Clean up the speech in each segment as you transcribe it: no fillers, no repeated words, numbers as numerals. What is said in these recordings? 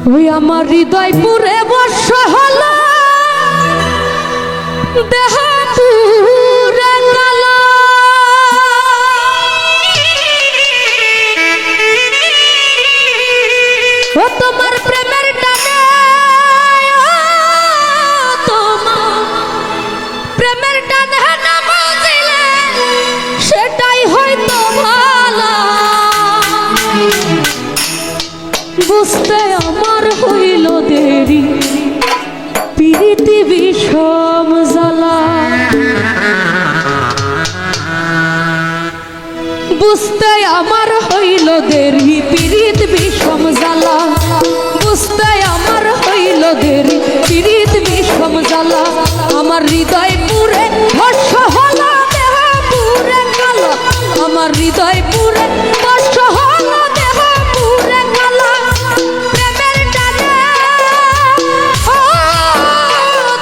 ওই আমার হৃদয় পুরে বর্ষ হলো দেহ পুরে কালো ও তোমার প্রেমের টানে তোমার প্রেমের টানে না বুঝিলে সেটাই হয়তো ভালো বুঝতে আমার হইল দেরি প্রীতি বিষম জ্বালা বুঝতে আমার হইল দেরি প্রীতি বিষম জ্বালা বুঝতে আমার হইল দেরি প্রীতি বিষম জ্বালা আমার হৃদয় পুরে ভস্ম হলো দেহ পুরে কালো আমার হৃদয় পুরে ভস্ম হলো দেহ পুরে কালো প্রেমের টানে ও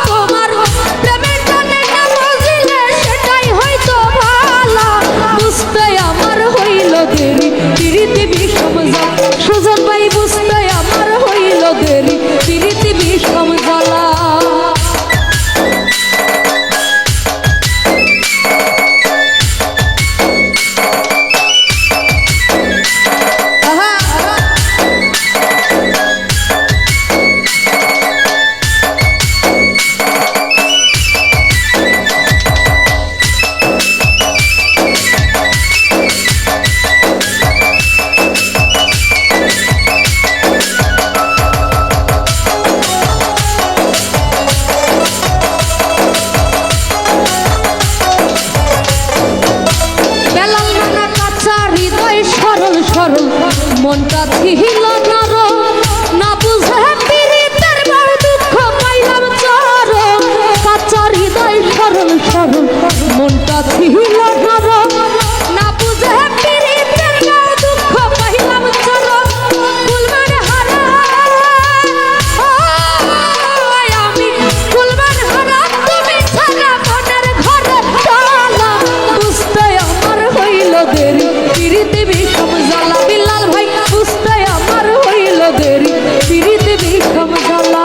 তোমার প্রেমের টানে না বুঝিলে সেটাই হয়তো ভালো বুঝতে আমার হইল দেরি প্রীতি বিষম জ্বালা সুজন ভাই বুঝতে আমার হইল দেরি প্রীতি বিষম জ্বালা মনটা ছিল নরম না বুঝে পীড়িতের বড় দুঃখ পাইলাম চরম কাঁচা হৃদয় সরল সরল মনটা ছিল নরম না বুঝে পীড়িতের বড় দুঃখ পাইলাম চরম কুলমান হারা আমি কুলমান হারা তুমি ছাড়া মনের ঘরে টালা বুঝতে আমার হইল দেরি প্রীতি বিষম জ্বালা বিল্লাল ভাই বুঝতে আমার হইল দেরি প্রীতি বিষম জ্বালা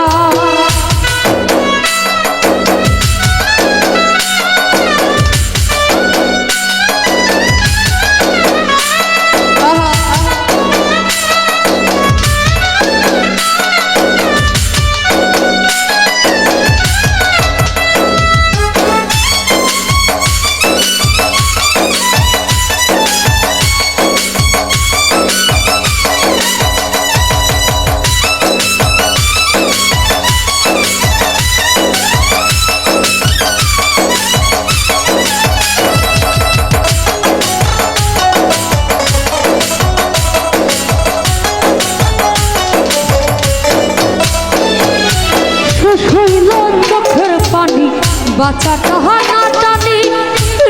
বাচ্চাটা হানা টানি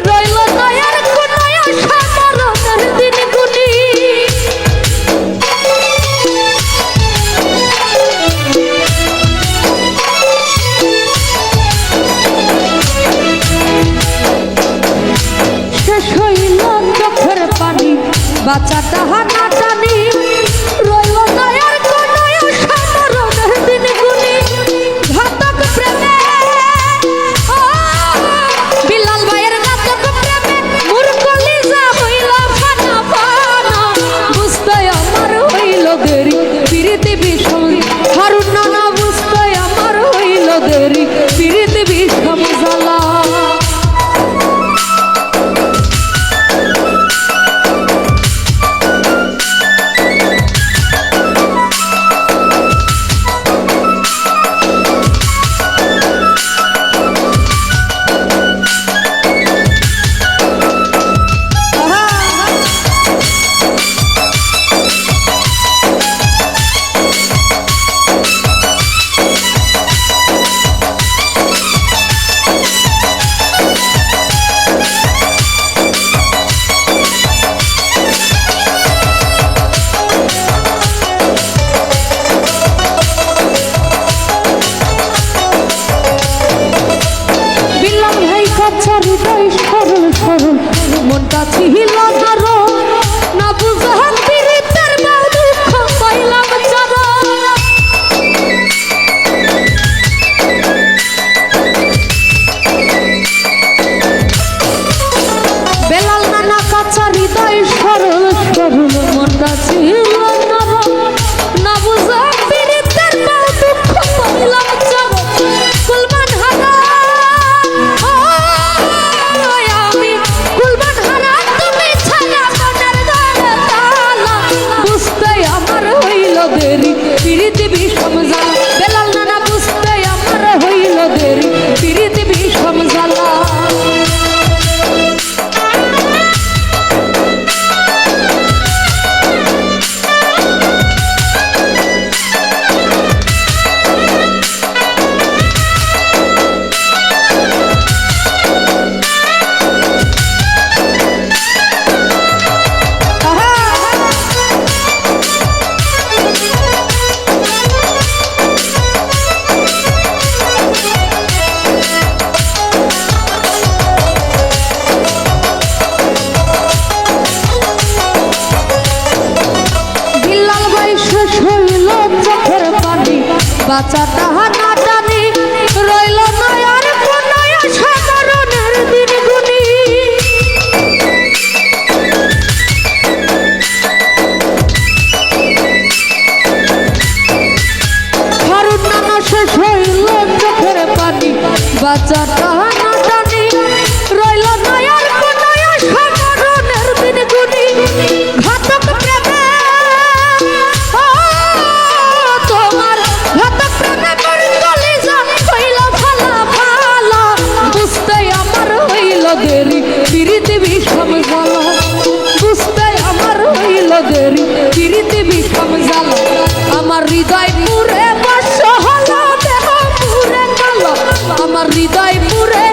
রইল নয়ার কোনায় সামরণের দিন গুনি শেষ হইল চোখের পানি বাচ্চাটা হানা টানি রইল নয়ার কোনায় সামরণের দিন গুনি ঘাতক প্রেমে বাঁচাটা না টানি রইল না আর কোন সাধারণের দিন গুনি হারুন নানা শেষ হইল চোখের পানি বাঁচাটা না টানি রইল না আর কোন সাধারণের দিন গুনি ঘাতক প্রেমে তোমার ঘাতক প্রেমে মোর কলিজা হইল ভালা ভালা বুঝতে আমার হইল দেরি পিরিতি বিষম জ্বালা বুঝতে আমার হইল দেরি পিরিতি বিষম জ্বালা আমার হৃদয় পুরে বাস হলো দেহ পুরে গেল আমার হৃদয় পুরে